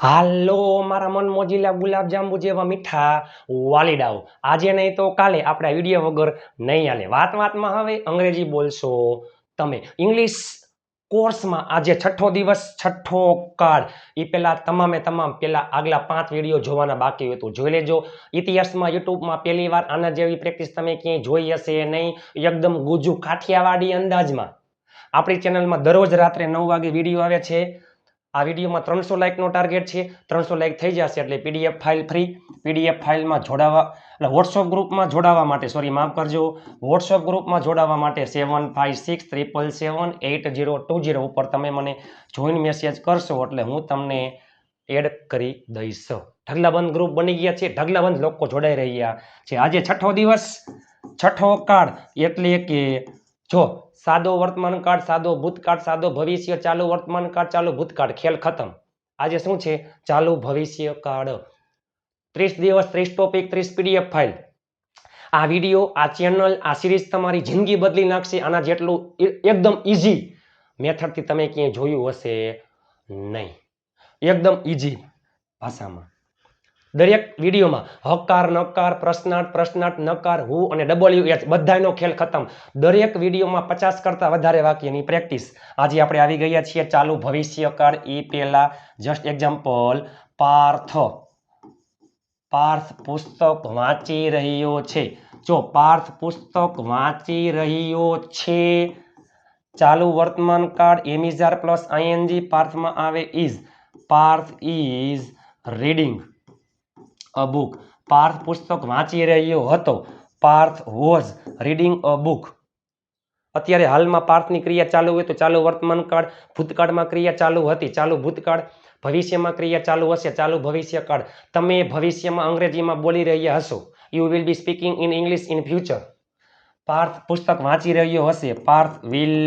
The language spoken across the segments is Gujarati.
હાલો મારા મન મોજીલા ગુલાબજાંબુ જેવા મીઠા વાલીડાઓ, આજે નહીં તો કાલે આપણે વિડીયો વગર નહીં હાલે। વાતમાં હવે અંગ્રેજી બોલશો તમે। ઇંગ્લિશ કોર્સમાં આજે છઠ્ઠો દિવસ, છઠ્ઠો કાર્ડ। એ પહેલા તમામ પહેલા આગલા 5 વિડીયો જોવાના બાકી હોય તો જોઈ લેજો। ઇતિહાસમાં યુટ્યુબમાં પહેલી વાર આના જેવી પ્રેક્ટિસ તમે ક્યાંય જોઈ હશે નહીં। એકદમ ગુજુ કાઠિયાવાડી અંદાજમાં આપણી ચેનલમાં દરરોજ રાત્રે 9 વાગે વિડીયો આવે છે। આ વિડીયોમાં 300 લાઇકનો ટાર્ગેટ છે। 300 લાઇક થઈ જશે એટલે પીડીએફ ફાઇલ ફ્રી। પીડીએફ ફાઇલમાં જોડાવા એટલે વોટ્સઅપ ગ્રુપમાં જોડાવા માટે માફ કરજો, વોટ્સઅપ ગ્રુપમાં જોડાવા માટે 7567778020 ઉપર તમે મને જોઈન મેસેજ કરશો એટલે હું તમને એડ કરી દઈશ। ઢગલાબંધ ગ્રુપ બની ગયા છે, ઢગલાબંધ લોકો જોડાઈ રહ્યા છે। આજે છઠ્ઠો દિવસ, છઠ્ઠો કાળ એટલે કે જો સાદો વર્તમાન કાળ, સાદો ભૂતકાળ, સાદો ભવિષ્ય, ચાલુ વર્તમાન કાળ, ચાલુ ભૂતકાળ, ખેલ ખતમ। આજે શું છે? ચાલુ ભવિષ્ય કાળ। 30 દિવસ, 30 ટોપિક, 30 પીડીએફ ફાઇલ। આ વિડીયો, આ ચેનલ, આ સિરીઝ તમારી જિંદગી બદલી નાખશે। આના જેટલું એકદમ ઈઝી મેથડથી તમે ક્યાંય જોયું હશે નહીં। એકદમ ઈઝી ભાષામાં દરેક વિડીયોમાં હકાર, નકાર, પ્રશ્નાર્થ, પ્રશ્નાર્થ, નકાર, હું અને WH બધાનો ખેલ ખતમ। દરેક વિડીયોમાં 50 કરતાં વધારે વાક્યની પ્રેક્ટિસ। આજે આપણે આવી ગયા છીએ ચાલુ ભવિષ્યકાળ। એ પહેલા જસ્ટ એક્ઝામ્પલ, પાર્થ પુસ્તક વાંચી રહ્યો છે। જો પાર્થ પુસ્તક વાંચી રહ્યો છે, ચાલુ વર્તમાન કાળ એમિઝાર પ્લસ આઈએનજી, પાર્થમાં આવે is. Parth is reading a book. Parth પુસ્તક વાંચી રહ્યો હતો, Parth was reading a book. અત્યારે હાલમાં પાર્થની ક્રિયા ચાલુ હોય તો ચાલુ વર્તમાન કાળ, ભૂતકાળમાં ક્રિયા ચાલુ હતી, ચાલુ ભૂતકાળ, ભવિષ્યમાં ક્રિયા ચાલુ હશે, ચાલુ ભવિષ્યકાળ। તમે ભવિષ્યમાં અંગ્રેજીમાં બોલી રહ્યા હશો, you will be speaking in English in future. Parth પુસ્તક વાંચી રહ્યો હશે, Parth will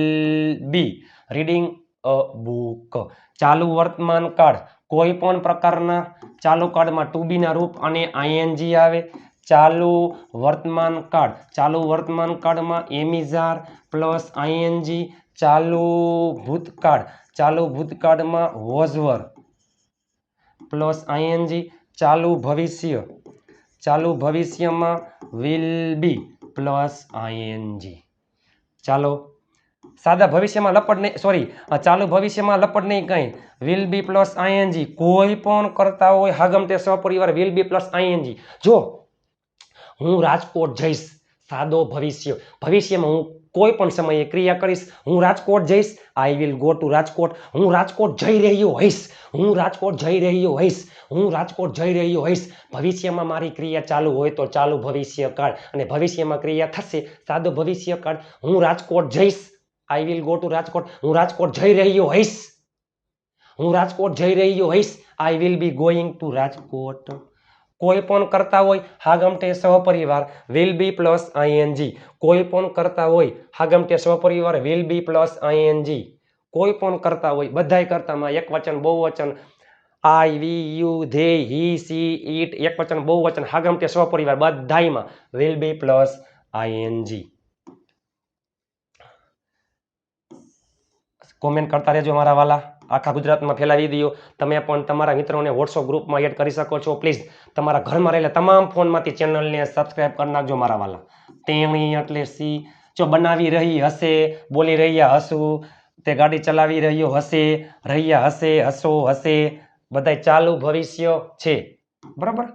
be reading a book. ચાલુ વર્તમાન કાળ, કોઈ પણ પ્રકારના ચાલુ કાળમાં ટુ બી ના રૂપ અને આઈએનજી આવે। ચાલુ વર્તમાન કાળ, ચાલુ વર્તમાન કાળમાં એમિઝાર પ્લસ આઈએનજી। ચાલુ ભૂતકાળ, ચાલુ ભૂતકાળમાં વોઝવર પ્લસ આઈએનજી। ચાલુ ભવિષ્ય, ચાલુ ભવિષ્યમાં વિલ બી પ્લસ આઈએનજી। ચાલો સાદા ભવિષ્યમાં લપટ નહીં, સોરી, ચાલુ ભવિષ્યમાં લપટ નહીં કંઈ, વિલ બી પ્લસ આઈએનજી। કોઈ પણ કરતા હોય હાગમ તે સપરિવાર વિલ બી પ્લસ આઈએનજી। જો હું રાજકોટ જઈશ, સાદો ભવિષ્ય, ભવિષ્યમાં હું કોઈ પણ સમયે ક્રિયા કરીશ। હું રાજકોટ જઈશ, I will go to Rajkot. હું રાજકોટ જઈ રહ્યો હોઈશ, હું રાજકોટ જઈ રહ્યો હોઈશ, હું રાજકોટ જઈ રહ્યો હોઈશ। ભવિષ્યમાં મારી ક્રિયા ચાલુ હોય તો ચાલુ ભવિષ્યકાળ, અને ભવિષ્યમાં ક્રિયા થશે સાદો ભવિષ્યકાળ। હું રાજકોટ જઈશ, I will go to Rajkot. હું રાજકોટ જઈ રહ્યો હોઈશ, હું રાજકોટ જઈ રહ્યો હોઈશ, I will be going to Rajkot. કોઈ પણ કરતા હોય હાગમટે સહપરિવાર વિલ બી પ્લસ આઈએનજી। કોઈ પણ કરતા હોય હાગમટે સહપરિવાર વિલ બી પ્લસ આઈએનજી। કોઈ પણ કરતા હોય, બધાય કરતામાં એક વચન, બહુવચન, I, we, you, they, he, she, it, એક વચન, બહુવચન, હાગમટે સહપરિવાર બધાયમાં will be plus ING. Comment કરતા રહેજો મારા વાલા, આખા ગુજરાતમાં ફેલાવી દો। તમે પણ તમારા મિત્રોને વોટ્સઅપ ગ્રુપમાં એડ કરી શકો છો। પ્લીઝ તમારા ઘરમાં રહેલા તમામ ફોનમાંથી ચેનલને સબસ્ક્રાઇબ કરી નાખજો મારા વાલા। તેણી એટલે સી, જો બનાવી રહી હશે, બોલી રહ્યા હશું, તે ગાડી ચલાવી રહ્યો હશે, રહ્યા હશે, હસો હશે, બધાય ચાલુ ભવિષ્ય છે, બરાબર।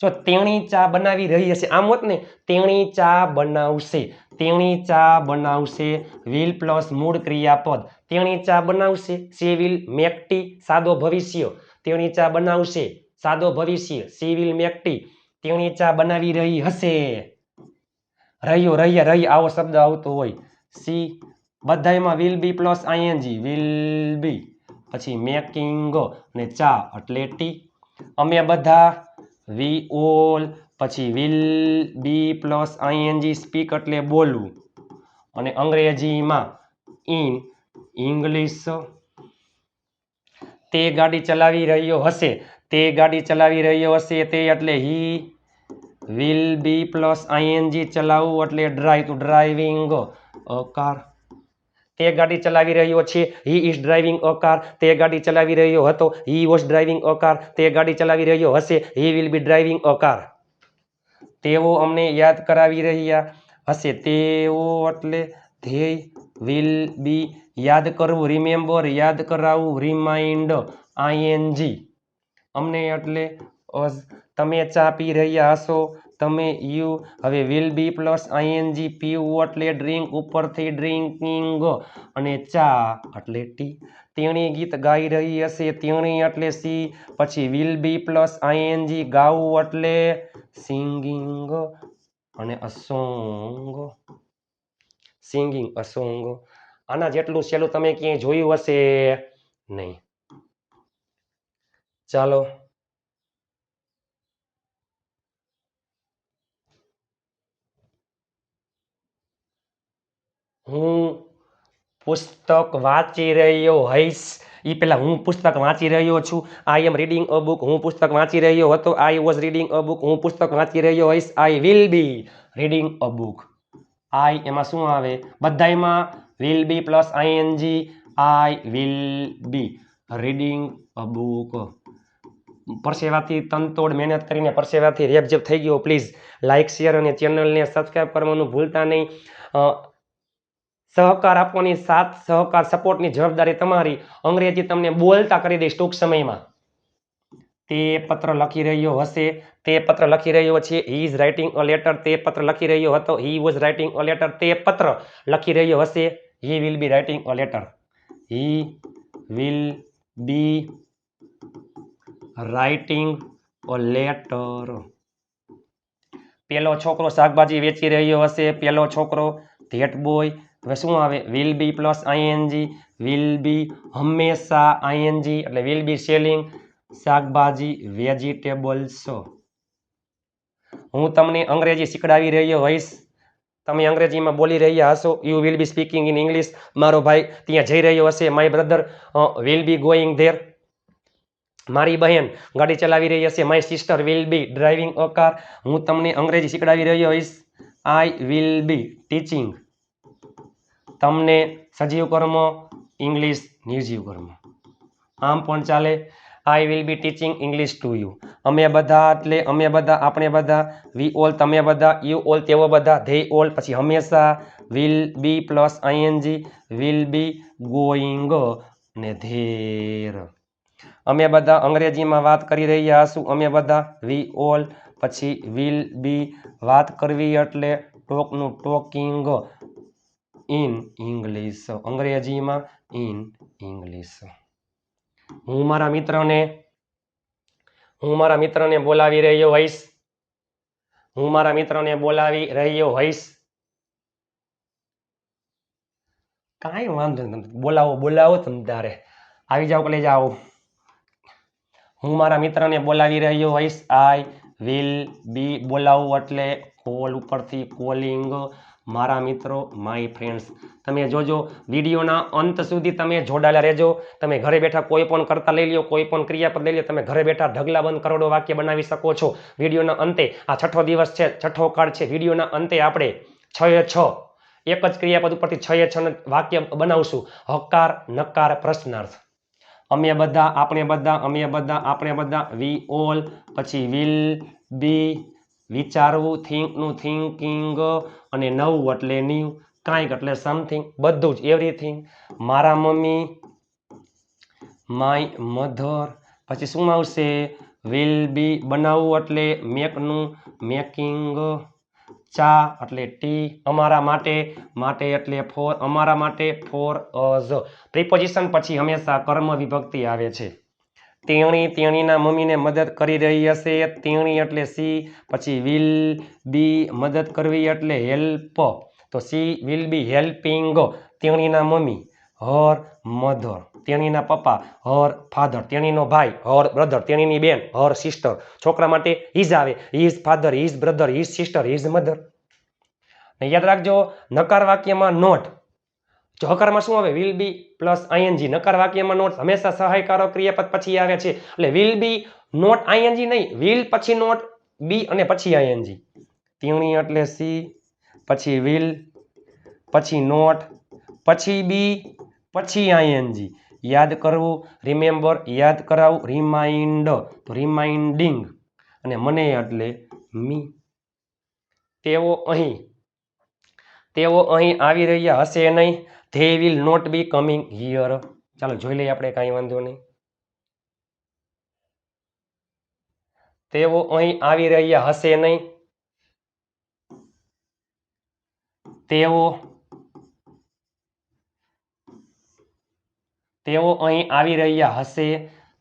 જો તેણી ચા બનાવી રહી હશે, આમ હોત ને, તેણી ચા બનાવશે, તેણી ચા બનાવશે, વિલ પ્લસ મૂળ ક્રિયાપદ, તેણી ચા બનાવશે, સી વિલ મેક ટી, સાદો ભવિષ્ય, તેણી ચા બનાવશે, સાદો ભવિષ્ય, સી વિલ મેક ટી, તેણી ચા બનાવી રહી હશે, રહ્યો, રહ્યા, રહી આવો શબ્દ આવતો હોય, સી, બધાયમાં will be plus ING, will be, પછી મેકિંગ ને ચા એટલે ટી। અમે બધા, વી ઓલ, પછી will be plus ING, speak એટલે બોલવું, અને અંગ્રેજીમાં ઇન ઇંગ્લિશ। તે ગાડી ચલાવી રહ્યો હશે, તે ગાડી ચલાવી રહ્યો હશે, તે એટલે he will be plus ING, ચલાવવું એટલે drive, to driving a car. તે ગાડી ચલાવી રહ્યો છે. He is driving a car. તે ગાડી ચલાવી રહ્યો હતો. He was driving a car. તે ગાડી ચલાવી રહ્યો હશે. He will be driving a car. તેઓ અમને યાદ કરાવી રહ્યા હશે. તેઓ એટલે ધે વિલ બી યાદ કરવું, રિમેમ્બર યાદ કરાવવું, રિમાઇન્ડ આઈએનજી. અમને એટલે અસ. તમે ચા પી રહ્યા હશો. તમે યુ. હવે વિલ બી પ્લસ આઈએનજી પીવું એટલે ડ્રિંક ઉપરથી ડ્રિંકિંગ અને ચા એટલે ટી. તેણી ગીત ગાઈ રહી હશે. તેણી એટલે સી. પછી વિલ બી પ્લસ આઈએનજી ગાવું એટલે સિંગિંગ અને a song. Singing a song. આના જેટલું સહેલું તમે ક્યાંય જોયું હશે નહીં. ચાલો હું પુસ્તક વાંચી રહ્યો હઈશ. એ પેલા હું પુસ્તક વાંચી રહ્યો છું. I am reading a book. હું પુસ્તક વાંચી રહ્યો હતો. I was reading a book. હું પુસ્તક વાંચી રહ્યો હઈશ. I will be reading a book. I એમાં શું આવે? બધાયમાં will be plus ING. I will be reading a book. પરસેવાથી તનતોડ મહેનત કરીને પરસેવાથી રેપઝેપ થઈ ગયો. પ્લીઝ લાઇક શેર અને ચેનલને સબસ્ક્રાઈબ કરવાનું ભૂલતા નહીં. સહકાર આપવાની સાથ સહકાર સપોર્ટની જવાબદારી તમારી. અંગ્રેજી તમને બોલતા કરી દઈશ ટૂંક સમયમાં. તે પત્ર લખી રહ્યો હશે. તે પત્ર લખી રહ્યો છે. He is writing a letter. તે પત્ર લખી રહ્યો હતો. He was writing a letter. તે પત્ર લખી રહ્યો હશે. He will be writing a letter. He will be writing a letter. પેલો છોકરો શાકભાજી વેચી રહ્યો હશે. પેલો છોકરો ધેટ બોય. હવે શું આવે? Will be plus ING. Will બી હંમેશા આઈએનજી એટલે વિલ બી સેલિંગ શાકભાજી વેજીટેબલ્સ. હું તમને અંગ્રેજી શીખડાવી રહ્યો હોઈશ. તમે અંગ્રેજીમાં બોલી રહ્યા હશો. You will be speaking in English. મારો ભાઈ ત્યાં જઈ રહ્યો હશે. My brother will be going there. મારી બહેન ગાડી ચલાવી રહી હશે. My sister will be driving a car. હું તમને અંગ્રેજી શીખડાવી રહ્યો હોઈશ. આઈ વિલ બી ટીચિંગ તમને સજીવ કર્મ ઇંગ્લિશ નિર્જીવ કર્મ. આમ પણ ચાલે. આઈ will B teaching English to you. અમે બધા એટલે અમે બધા આપણે બધા. વી ઓલ તમે બધા. યુ ઓલ તેઓ બધા. ધે ઓલ પછી હંમેશા. Will be plus ING. Will be going ને ધેર. અમે બધા અંગ્રેજીમાં વાત કરી રહ્યા હશું. અમે બધા. વી ઓલ પછી વિલ બી વાત કરવી એટલે ટોકનું ટોકિંગ ઇન ઇંગ્લિશ. અંગ્રેજીમાં ઇન ઇંગ્લિશ. હું મારા મિત્રને બોલાવી રહ્યો હોઈશ. હું મારા મિત્રને બોલાવી રહ્યો હોઈશ. કાંઈ વાંધો નથી. બોલાવો તમે તારે. આવી જાઓ કલે જાઓ. હું મારા મિત્રને બોલાવી રહ્યો હોઈશ. આઈ વિલ બી બોલાવું એટલે કોલ ઉપરથી કોલિંગ. મારા મિત્રો માય ફ્રેન્ડ્સ. તમે જોજો વિડીયોના અંત સુધી તમે જોડાયેલા રહેજો. તમે ઘરે બેઠા કોઈ પણ કરતા લઈ લો, કોઈ પણ ક્રિયાપદ લઈ લો. તમે ઘરે બેઠા ઢગલાબંધ કરોડો વાક્ય બનાવી શકો છો. વિડીયોના અંતે આ 6થો દિવસ છે, 6થો કાર્ડ છે. વિડીયોના અંતે આપણે 6 એક જ ક્રિયાપદ ઉપરથી 6 વાક્ય બનાવશું. હકાર, નકાર, પ્રશ્નાર્થ. અમે બધા, આપણે બધા, અમે બધા, આપણે બધા. વી ઓલ પછી વિલ બી વિચારવું, થિંકનું થિંકિંગ અને નવું એટલે ન્યૂ. કાંઈક એટલે સમથિંગ. બધું જ એવરીથિંગ. મારા મમ્મી માય મધર. પછી શું આવશે? વિલ બી બનાવવું એટલે મેકનું મેકિંગ. ચા એટલે ટી. અમારા માટે, માટે એટલે ફોર. અમારા માટે ફોર અઝ. પ્રિપોઝિશન પછી હંમેશા કર્મ વિભક્તિ આવે છે. તેણી તેણીના મમ્મીને મદદ કરી રહી હશે. તેણી એટલે સી. પછી વિલ બી મદદ કરવી એટલે હેલ્પ. તો સી વિલ બી હેલ્પિંગ તેણીના મમ્મી હર મધર. તેણીના પપ્પા હર ફાધર. તેણીનો ભાઈ હર બ્રધર. તેણીની બેન હર સિસ્ટર. છોકરા માટે હિઝ આવે. His father, his brother, his sister, his mother. યાદ રાખજો નકાર વાક્યમાં નોટ. જો હકારમાં શું આવે? Will be plus ING. નકાર વાક્યમાં નોટ હંમેશા સહાયકારક ક્રિયાપદ પછી આવે છે. એટલે વિલ બી નોટ આઈએનજી નહીં. વિલ પછી નોટ બી અને પછી આઈએનજી. તેણી એટલે સી. પછી વિલ પછી નોટ પછી બી, પછી આઈએનજી. યાદ કરવું, રિમેમ્બર, યાદ કરાવું, રિમાઇન્ડ તો રિમાઇન્ડિંગ, અને મને એટલે મી. તેઓ અહીં આવી રહ્યા હશે નહીં. They will not be coming here. ચાલો જોઈ લઈએ આપણે, કાંઈ વાંધો નહીં. તેઓ અહીં આવી રહ્યા હશે નહીં. તેઓ અહીં આવી રહ્યા હશે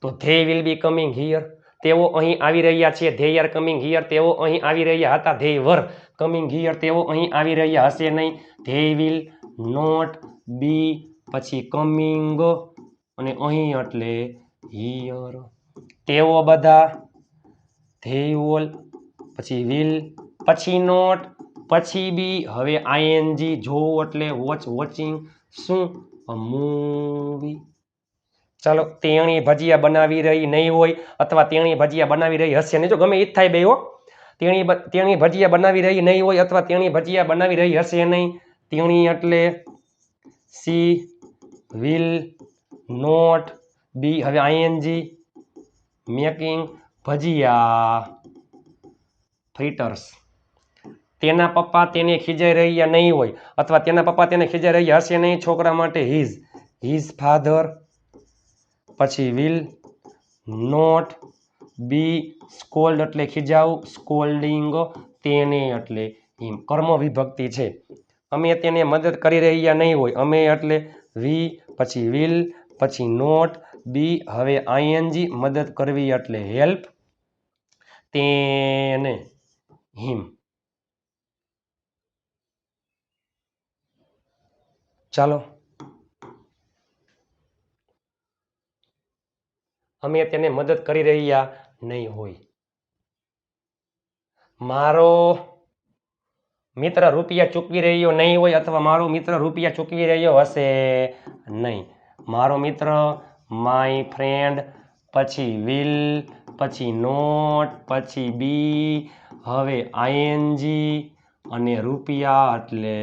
તો they will be coming here. તેઓ અહીં આવી રહ્યા છે, ધે આર કમિંગ હિયર. તેઓ અહીં આવી રહ્યા હતા, ધે વર કમિંગ હિયર. તેઓ અહીં આવી રહ્યા હશે નહીં. ધે વિલ નોટ બી, પછી કમિંગ, અને અહીં એટલે હિયર. તેઓ બધા, ધે ઓલ, પછી વિલ, પછી નોટ, પછી બી. હવે આઈએનજી, જોવું એટલે વોચ, વોચિંગ. શું? મૂવી. ચાલો, તેણી ભજીયા બનાવી રહી નહીં હોય, અથવા તેણી ભજીયા બનાવી રહી હશે નહીં. જો ગમે એ જ થાય બે હો. તેણી ભજીયા બનાવી રહી નહીં હોય, અથવા તેણી ભજીયા બનાવી રહી હશે નહીં. તેણી એટલે સી વિલ નોટ બી. હવે આઈએનજી, મેકિંગ ભજીયા ફ્રીટર્સ. તેના પપ્પા તેને ખીજાઈ રહ્યા નહીં હોય, અથવા તેના પપ્પા તેને ખીજાઈ રહ્યા હશે નહીં. છોકરા માટે હિઝ ફાધર, પછી વિલ નોટ બી સ્કોલ્ડ એટલે ખીજાવું, સ્કોલ્ડિંગ. તેને એટલે હિમ. કર્મ વિભક્તિ છે. અમે તેને મદદ કરી રહ્યા નહીં હોય. અમે એટલે વી, પછી વિલ, પછી નોટ બી. હવે આઈએનજી, મદદ કરવી એટલે હેલ્પ. તેને હિમ. ચાલો, અમે તેને મદદ કરી રહ્યા નહીં હોય. મારો મિત્ર રૂપિયા ચૂકવી રહ્યો નહીં હોય, અથવા મારો મિત્ર રૂપિયા ચૂકવી રહ્યો હશે નહીં. મારો મિત્ર, માય ફ્રેન્ડ, પછી વિલ, પછી નોટ, પછી બી. હવે આઈએનજી, અને રૂપિયા એટલે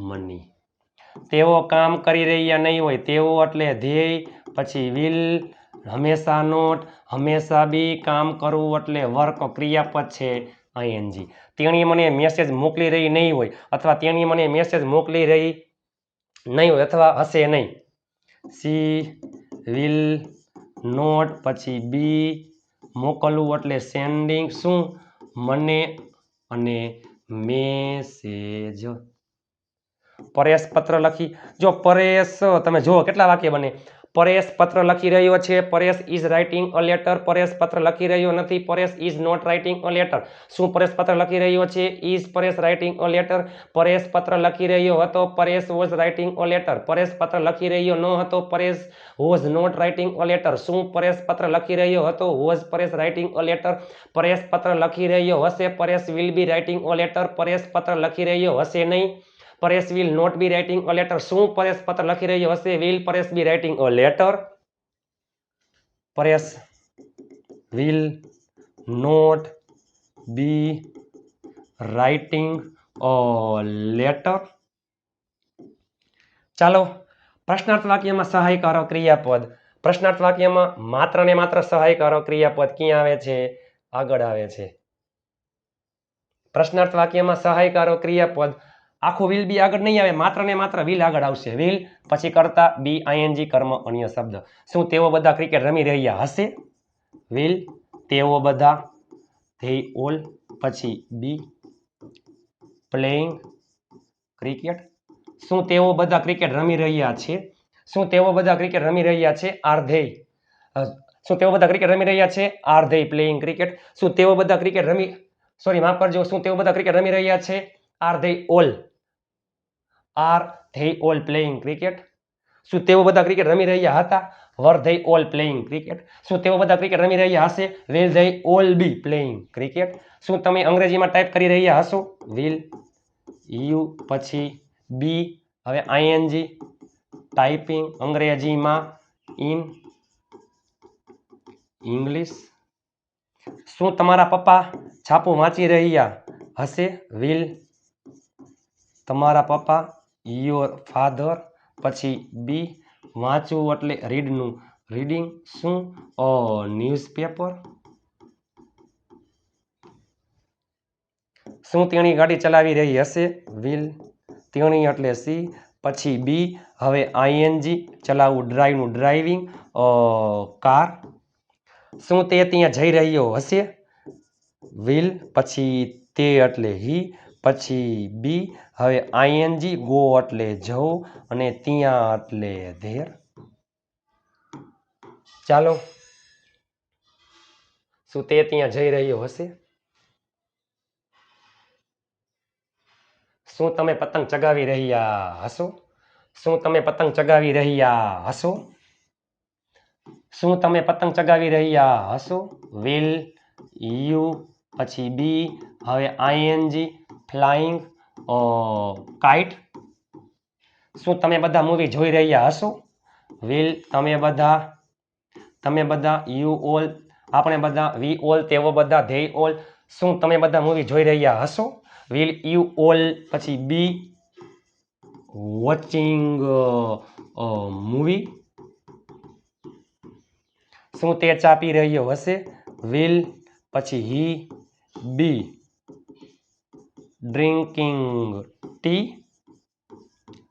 મની. તેઓ કામ કરી રહ્યા નહીં હોય. તેઓ એટલે ધ્યેય, પછી વિલ, હંમેશા નોટ, હંમેશા બી. કામ કરવું એટલે વર્ક, ક્રિયાપદ છે આઈએનજી. તેણી મને મેસેજ મોકલી રહી નહીં હોય, અથવા તેણી મને મેસેજ મોકલી રહી નહીં હોય, અથવા હશે નહીં. સી વિલ નોટ, પછી બી. મોકલવું એટલે સેન્ડિંગ. શું? મને, અને મેસેજ. પરેશ પત્ર લખી. જો પરેશ, તમે જુઓ કેટલા વાક્ય બને. પરેશ પત્ર લખી રહ્યો છે. Paresh is writing a letter. Paresh પત્ર લખી રહ્યો નથી. Paresh is not writing a letter. શું પરેશ પત્ર લખી રહ્યો છે? Is Paresh writing a letter. Paresh પત્ર લખી રહ્યો હતો. Paresh was writing a letter. Paresh પત્ર લખી રહ્યો ન હતો. Paresh was not writing a letter. શું પરેશ પત્ર લખી રહ્યો હતો? Was Paresh writing a letter. Paresh પત્ર લખી રહ્યો હશે. Paresh will be writing a letter. Paresh પત્ર લખી રહ્યો હશે નહીં. Paresh will not be writing a letter. શું પરેશ પત્ર લખી રહ્યો હશે? Will Paresh be writing a letter. Paresh will not be writing a letter. ચાલો, પ્રશ્નાર્થ વાક્યમાં સહાયકારો ક્રિયાપદ. પ્રશ્નાર્થ વાક્યમાં માત્ર ને માત્ર સહાયકારો ક્રિયાપદ ક્યાં આવે છે? આગળ આવે છે. પ્રશ્નાર્થ વાક્યમાં સહાયકારો ક્રિયાપદ આખું વિલ બી આગળ નહીં આવે, માત્ર ને માત્ર વિલ આગળ આવશે. વિલ, પછી કરતા બી, આઈએનજી, કર્મ, અન્ય શબ્દ. શું તેઓ બધા ક્રિકેટ રમી રહ્યા હશે? વિલ, તેઓ બધા, ધે ઓલ, પછી બી, પ્લેઇંગ ક્રિકેટ. શું તેઓ બધા ક્રિકેટ રમી રહ્યા છે? શું તેઓ બધા ક્રિકેટ રમી રહ્યા છે? R they. શું તેઓ બધા ક્રિકેટ રમી રહ્યા છે? R they playing cricket. શું તેઓ બધા ક્રિકેટ રમી, સોરી માફ કરજો, શું તેઓ બધા ક્રિકેટ રમી રહ્યા છે? R they all playing cricket. શું તેઓ બધા ક્રિકેટ રમી રહ્યા હતા? વર ધે ઓલ પ્લેઇંગ ક્રિકેટ. શું તેઓ બધા ક્રિકેટ રમી રહ્યા હશે? Will they all B playing cricket. શું તમે અંગ્રેજીમાં ટાઈપ કરી રહ્યા હશો? વિલ, યુ, પછી બી. હવે આઈએનજી, ટાઈપિંગ અંગ્રેજીમાં, ઇન ઇંગ્લિશ. શું તમારા પપ્પા છાપું વાંચી રહ્યા હશે? વિલ તમારા પપ્પા, યોર ફાધર, પછી બી વાંચવું એટલે રીડનું રીડિંગ શું ન્યૂઝપેપર શું તેણી ગાડી ચલાવી રહી હશે વિલ તેણી એટલે સી પછી બી હવે આઈએનજી ચલાવવું ડ્રાઈવનું ડ્રાઇવિંગ કાર શું તે ત્યાં જઈ રહ્યો હશે વિલ પછી તે એટલે હી પછી બી હવે આઈએનજી ગો એટલે જવું અને ત્યાં એટલે ધેર ચાલો શું તે ત્યાં જઈ રહ્યો હશે શું તમે પતંગ ચગાવી રહ્યા હશો શું તમે પતંગ ચગાવી રહ્યા હશો શું તમે પતંગ ચગાવી રહ્યા હશો વિલ યુ પછી બી હવે આઈએનજી ફ્લાઇંગ કાઇટ શું તમે બધા મૂવી જોઈ રહ્યા હશો વિલ તમે બધા યુ ઓલ આપણે બધા વી ઓલ તેઓ બધા ધે ઓલ શું તમે બધા મૂવી જોઈ રહ્યા હશો વિલ યુ ઓલ પછી બી વોચિંગ મૂવી શું તે ચા પી રહ્યો હશે વિલ પછી હી બી ડ્રિંકિંગ ટી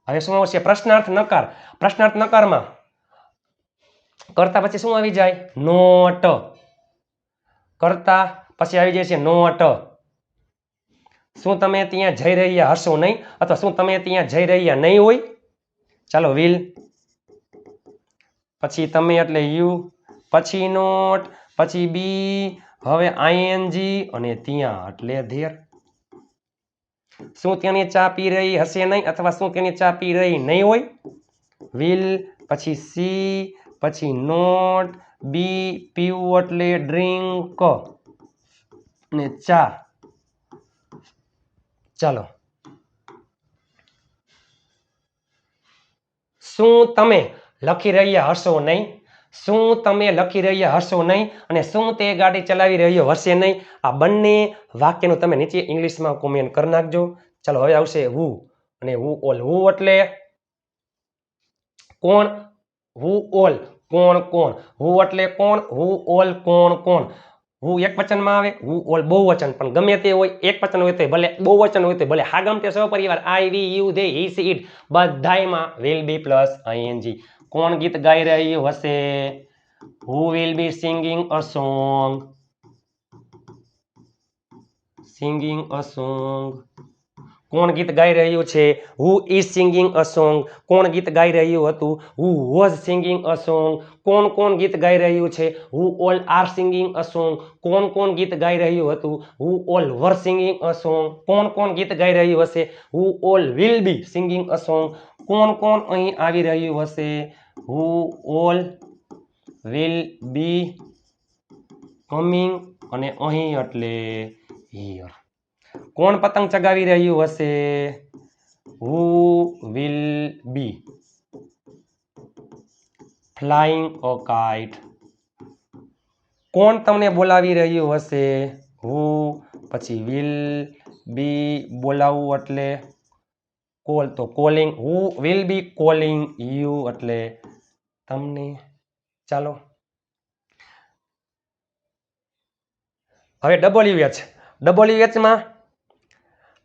હવે શું આવશે પ્રશ્નાર્થ નકારમાં કરતા પછી શું આવી જાય નોટ કરતા પછી આવી જાય છે નોટ શું તમે ત્યાં જઈ રહ્યા હશો નહીં અથવા શું તમે ત્યાં જઈ રહ્યા નહીં હોય ચાલો વિલ પછી તમે એટલે યુ પછી નોટ પછી બી હવે આઈએનજી અને ત્યાં એટલે ધેર શું તેની ચા પી રહી હશે નહીં અથવા શું તેની ચા પી રહી નહીં હોય વિલ પછી સી પછી નોટ બી પીવું એટલે ડ્રિંક અને ચા ચાલો શું તમે લખી રહ્યા હશો નહીં શું તમે લખી રહ્યા હશો નહીં અને શું તે ગાડી ચલાવી રહ્યો હશે નહીં આ બંને વાક્યનું તમે નીચે ઇંગ્લિશમાં કોમેન્ટ કરી નાખજો ચાલો હવે આવશે હુ અને હુ ઓલ હુ એટલે કોણ હુ ઓલ કોણ હુ એટલે કોણ હુ ઓલ કોણ હુ એક વચનમાં આવે હુ ઓલ બહુવચન પણ ગમે તે હોય એક વચન હોય તો ભલે બહુવચન હોય તો ભલે હાગમ તે સહપરિવાર I we you they he she it બધાયમાં વિલ બી પ્લસ આઈએનજી કોણ ગીત ગાઈ રહ્યું હશે who will be singing a song કોણ ગીત ગાઈ રહ્યું છે who is singing a song કોણ ગીત ગાઈ રહ્યું હતું who was singing a song કોણ ગીત ગાઈ રહ્યું છે who all are singing a song કોણ ગીત ગાઈ રહ્યું હતું who all were singing a song કોણ ગીત ગાઈ રહ્યું હશે who all will be singing a song કોણ અહીં આવી રહ્યું હશે who all will be coming અને અહીં એટલે હિયર કોણ પતંગ ચગાવી રહ્યું હશે who will be flying a kite કોણ તમને બોલાવી રહ્યું હશે હુ પછી વિલ બી બોલાવવું એટલે કોલ તો calling who will B calling you એટલે તમને ચાલો હવે WH માં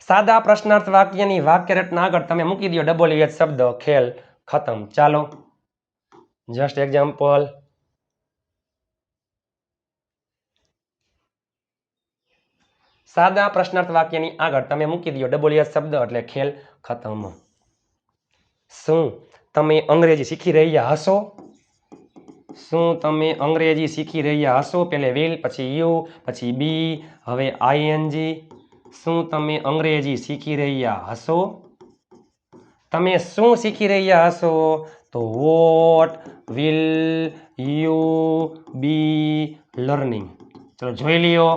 સાદા પ્રશ્નાર્થ વાક્યની વાક્ય રચના આગળ તમે મૂકી દો WH શબ્દ ખેલ ખતમ ચાલો જસ્ટ એક્ઝામ્પલ સાદા પ્રશ્નાર્થ વાક્યની આગળ તમે મૂકી દો WH શબ્દ એટલે ખેલ ખતમ શું તમે અંગ્રેજી શીખી રહ્યા હશો શું તમે અંગ્રેજી શીખી રહ્યા હશો પહેલે વિલ પછી યુ પછી બી હવે આઈએનજી શું તમે અંગ્રેજી શીખી રહ્યા હશો તમે શું શીખી રહ્યા હશો તો what will you be learning ચલો જોઈ લ્યો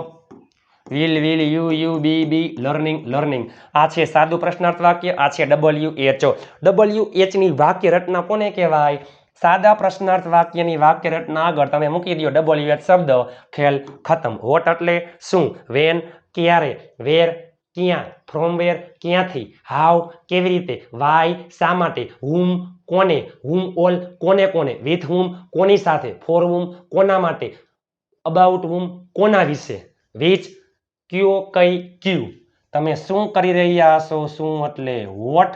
વિલ યુ બી લર્નિંગ આ છે સાદું પ્રશ્નાર્થ વાક્ય આ છે WH ની વાક્ય રચના કોને કહેવાય સાદા પ્રશ્નાર્થ વાક્યની વાક્ય રચના આગળ તમે મૂકી દો WH શબ્દ ખેલ ખતમ વોટ એટલે શું વેન ક્યારે વેર ક્યાં, ફ્રોમ વેર ક્યાંથી, હાઉ કેવી રીતે, વાય શા માટે, હુમ કોને, હુમ ઓલ કોને કોને, વિથ હુમ કોની સાથે, ફોર હુમ કોના માટે, અબાઉટ હુમ કોના વિશે, વિચ કયો કઈ ક્યુ. તમે શું કરી રહ્યા છો, શું એટલે વોટ,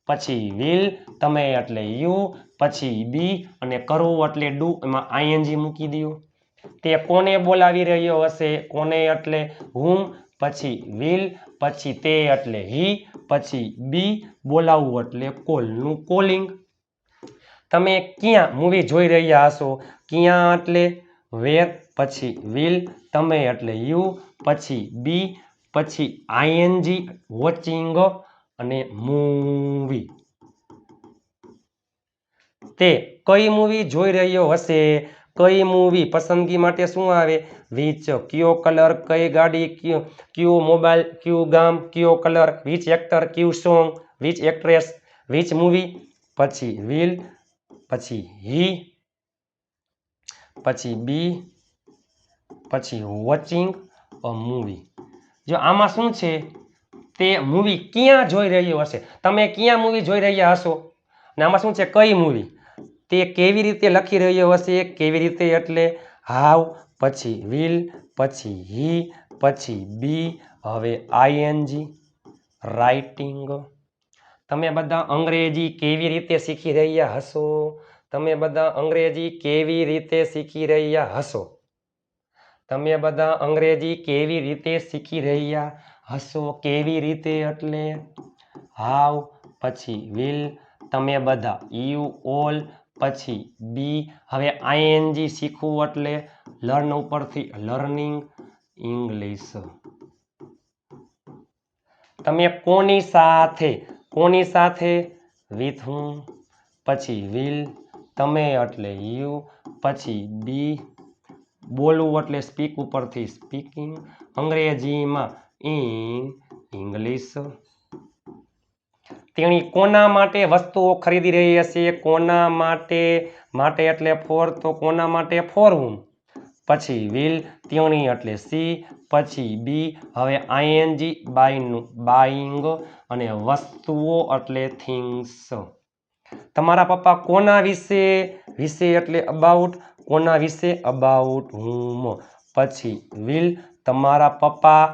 પછી વિલ તમે એટલે યુ, પછી બી અને કરવું એટલે ડુ, એમાં આઈએનજી મૂકી દો. તે કોને બોલાવી રહ્યો હશે, કોને એટલે હુમ, પછી વિલ, પછી તે એટલે હી, પછી બી બોલાવવું એટલે કોલનું કોલિંગ. તમે ક્યાં મૂવી જોઈ રહ્યા હશો, ક્યાં એટલે વેર, પછી વિલ તમે એટલે યુ, પછી બી, પછી આઈએનજી વોચિંગ અને મૂવી. તે કઈ મૂવી જોઈ રહ્યો હશે, કઈ મૂવી પસંદગી માટે શું આવે, વિચ કયો કલર, કઈ ગાડી, કયો મોબાઈલ, કયું ગામ, કયો કલર, વિચ એક્ટર, કયું song, which actress, which movie, પછી વિલ, પછી હી, પછી બી, પછી વોચિંગ અ મૂવી. જો આમાં શું છે, તે મૂવી ક્યાં જોઈ રહ્યો હશે, તમે ક્યાં મૂવી જોઈ રહ્યા હશો, અને આમાં શું છે કઈ મૂવી, તે કેવી રીતે લખી રહ્યો હશે, કેવી રીતે એટલે હાવ, પછી વિલ, પછી હી, પછી બી, હવે આઈએનજી રાઇટિંગ. તમે બધા અંગ્રેજી કેવી રીતે શીખી રહ્યા હશો, તમે બધા અંગ્રેજી કેવી રીતે શીખી રહ્યા હશો, તમે બધા અંગ્રેજી કેવી રીતે શીખી રહ્યા હશો, કેવી રીતે એટલે હાવ, પછી વિલ તમે બધા, યુ ઓલ, પછી બી, હવે આઈએનજી શીખવું એટલે લર્ન ઉપરથી લર્નિંગ ઇંગ્લિશ. તમે કોની સાથે, વિથ હુમ, પછી વિલ તમે એટલે યુ, પછી બી બોલવું એટલે સ્પીક ઉપરથી સ્પીકિંગ, અંગ્રેજીમાં ઇન ઇંગ્લિશ. તેણી કોના માટે વસ્તુઓ ખરીદી રહી હશે, કોના માટે, માટે એટલે ફોર તો કોના માટે ફોર હુમ, પછી વિલ તેણી એટલે સી, પછી બી, હવે આઈએનજી બાયનું બાઈંગ અને વસ્તુઓ એટલે થિંગ્સ. તમારા પપ્પા કોના વિશે, વિશે એટલે અબાઉટ, કોના વિશે અબાઉટ હુમ, પછી વિલ તમારા પપ્પા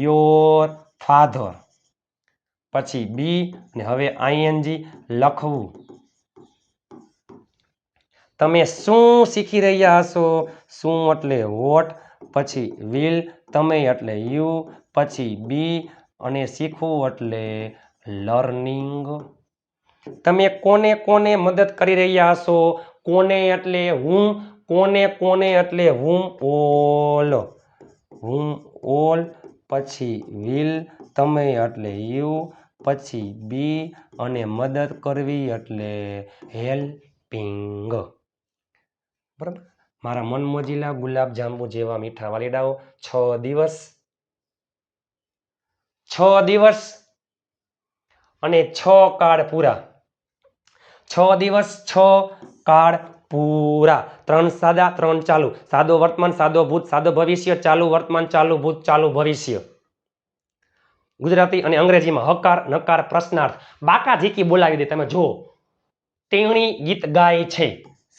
યોર ફાધર, પછી બી અને હવે આઈએનજી લખવું. તમે શું શીખી રહ્યા હશો, શું એટલે વોટ, પછી વિલ તમે એટલે યુ, પછી બી અને શીખવું એટલે લર્નિંગ. તમે કોને કોને મદદ કરી રહ્યા હશો, કોને એટલે હું, કોને કોને એટલે હુમ ઓલ, પછી વિલ તમે એટલે યુ, પછી બી અને મદદ કરવી એટલે હેલ્પિંગ. બરાબર. મારા મનમોજીલા ગુલાબ જાંબુ જેવા મીઠા વાલીડાઓ, 6 દિવસ અને 6 કાર્ડ પૂરા, 6 દિવસ 6 કાર્ડ પૂરા, 3 સાદા 3 ચાલુ, સાદો વર્તમાન, સાદો ભૂત, સાદો ભવિષ્ય, ચાલુ વર્તમાન, ચાલુ ભૂત, ચાલુ ભવિષ્ય. ગુજરાતી અને અંગ્રેજીમાં હકાર, નકાર, પ્રશ્નાર્થ, બાકાજીકી બોલાવી દે. તમે જુઓ, તેણી ગીત ગાય છે,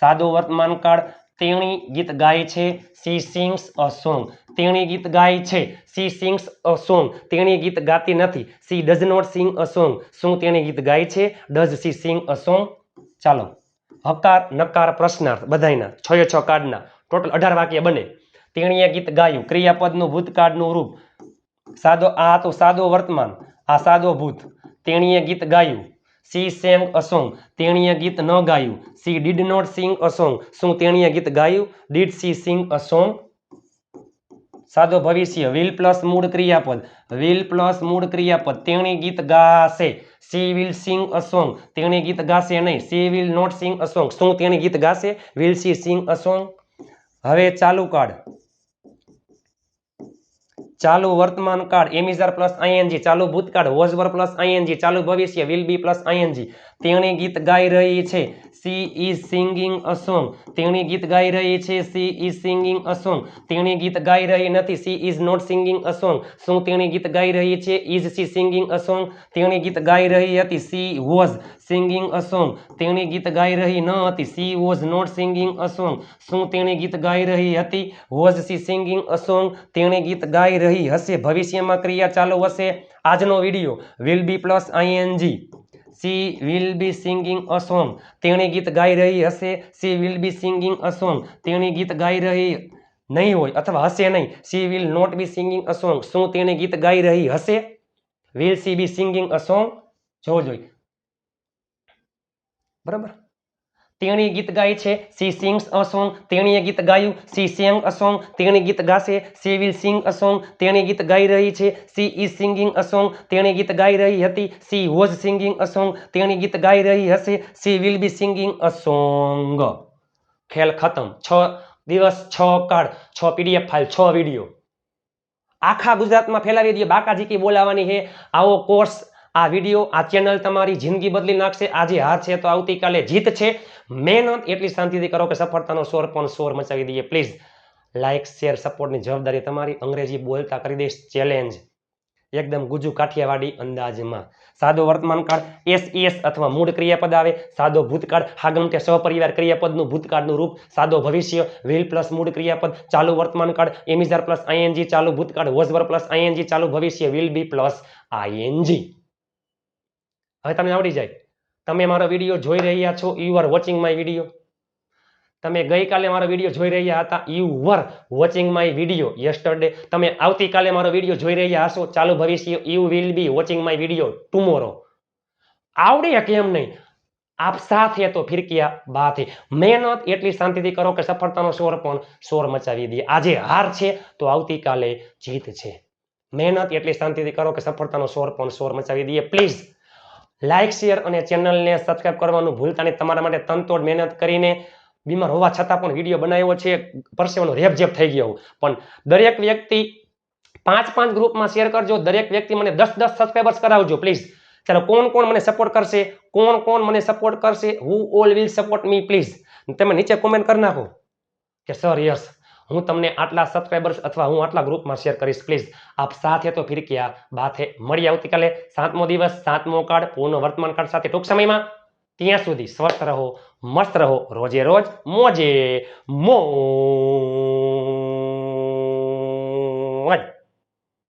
સાદો વર્તમાન કાળ, તેણી ગીત ગાય છે, સી સિંગ્સ અ સોંગ, તેણી ગીત ગાય છે, સી સિંગ્સ અ સોંગ, તેણી ગીત ગાતી નથી, she does not sing a song, શું તેણી ગીત ગાય છે, does she sing a song. ચાલો, હકાર, નકાર, પ્રશ્નાર્થ બધાયના 6 કાર્ડના ટોટલ 18 વાક્ય બને. તેણીએ ગીત ગાયું, ક્રિયાપદનું ભૂતકાળનું રૂપ, સાદો આ તો સાદો વર્તમાન, આ સાદો ભૂત, તેણીએ ગીત ગાયું, સી સેંગ અ સોંગ, તેણીએ ગીત ન ગાયું, she did not sing a song, શું તેણીએ ગીત ગાયું, did she sing a song. સાદો ભવિષ્ય, વિલ પ્લસ મૂળ ક્રિયાપદ, વિલ પ્લસ મૂળ ક્રિયાપદ, તેણી ગીત ગાશે, she will sing a song, તેણી ગીત ગાશે નહીં, she will not sing a song, શું તેણી ગીત ગાશે, will she sing a song. હવે ચાલુ કાર્ડ, ચાલુ વર્તમાન કાળ, એમિઝાર પ્લસ આઈએનજી, ચાલુ ભૂતકાળ, વોઝ વર પ્લસ આઈએનજી, ચાલુ ભવિષ્ય, વિલ બી પ્લસ આઈએનજી, તેણી ગીત ગાઈ રહી છે she is singing a song તેણી ગીત ગાઈ રહી છે she is singing a song તેણી ગીત ગાઈ રહી નથી she is not singing a song શું તેણી ગીત ગાઈ રહી છે is she singing a song તેણી ગીત ગાઈ રહી હતી she was singing a song તેણી ગીત ગાઈ રહી ન હતી she was not singing a song શું તેણી ગીત ગાઈ રહી હતી was she singing a song તેણી ગીત ગાઈ રહી હશે ભવિષ્યમાં ક્રિયા ચાલુ હશે આજનો video will be plus ing she will be singing a song તેણી ગીત ગાઈ રહી હશે she will be singing a song તેણી ગીત ગાઈ રહી નહીં હોય અથવા હશે નહીં she will not be singing a song શું તેણી ગીત ગાઈ રહી હશે will she be singing a song જોવો જોઈએ બરાબર તેણી ગીત ગાય છે she sings a song તેણીએ ગીત ગાયું she sang a song તેણી ગીત ગાશે she will sing a song તેણી ગીત ગાઈ રહી છે she is singing a song તેણી ગીત ગાઈ રહી હતી she was singing a song તેણી ગીત ગાઈ રહી હશે she will be singing a song ખેલ ખતમ 6 દિવસ 6 કાળ 6 પીડીએફ ફાઇલ 6 વિડિયો આખા ગુજરાતમાં ફેલાવી દઈએ બાકાજીકી બોલાવાની છે આવો કોર્સ આ વિડિયો આ ચેનલ તમારી જિંદગી બદલી નાખશે આજે હાર છે તો આવતીકાલે જીત છે મહેનત એટલી શાંતિથી કરો કે સફળતાનો શોર પણ શોર મચાવી દઈએ પ્લીઝ લાઇક શેર સપોર્ટની જવાબદારી તમારી અંગ્રેજી બોલતા કરી દઈશ ચેલેન્જ એકદમ ગુજુ કાઠિયાવાડી અંદાજમાં સાદો વર્તમાન કાળ એસ અથવા મૂળ ક્રિયાપદ આવે સાદો ભૂતકાળ હાગમતે સહપરિવાર ક્રિયાપદનું ભૂતકાળનું રૂપ સાદો ભવિષ્ય વિલ પ્લસ મૂળ ક્રિયાપદ ચાલુ વર્તમાન કાળ એમિઝાર પ્લસ આઈએનજી ચાલુ ભૂતકાળ વોઝ વર પ્લસ આઈએનજી ચાલુ ભવિષ્ય વિલ બી પ્લસ આઈએનજી હવે તમને આવડી જાય તમે મારો વિડિયો જોઈ રહ્યા છો you are watching my video તમે ગઈકાલે મારો વિડિયો જોઈ રહ્યા હતા you var watching my video yesterday તમે આવતીકાલે મારો વિડિયો જોઈ રહ્યા હશો ચાલુ ભવિષ્ય you will B watching my video tomorrow આવડે કેમ નહીં આપ સાથ હે તો ફિર કિયા બાત હે મહેનત એટલી શાંતિથી કરો કે સફળતાનો શોર પણ શોર મચાવી દે આજે હાર છે તો આવતીકાલે જીત છે મહેનત એટલી શાંતિથી કરો કે સફળતાનો શોર પણ શોર મચાવી દે પ્લીઝ લાઇક શેર અને ચેનલને સબસ્ક્રાઇબ કરવાનું ભૂલતા નહીં તમારા માટે તનતોડ મહેનત કરીને બીમાર હોવા છતાં પણ વિડીયો બનાવ્યો છે પરસેવાનો રેપઝેપ થઈ ગયો પણ દરેક વ્યક્તિ 5 ગ્રુપમાં શેર કરજો દરેક વ્યક્તિ મને 10 સબસ્ક્રાઇબર્સ કરાવજો પ્લીઝ ચાલો કોણ મને સપોર્ટ કરશે કોણ મને સપોર્ટ કરશે who all will support me please તમે નીચે કોમેન્ટ કરી નાખો કે સર યસ હું તમને આટલા સબસ્ક્રાઇબર્સ અથવા હું આટલા ગ્રુપમાં શેર કરીશ પ્લીઝ આપ સાથ હે તો ફિર કિયા બાત હે મળી આવતીકાલે 7મો દિવસ 7મો કાળ પૂર્ણ વર્તમાન કાળ સાથે ટૂંક સમયમાં ત્યાં સુધી સ્વસ્થ રહો મસ્ત રહો રોજે રોજ મોજે મોજ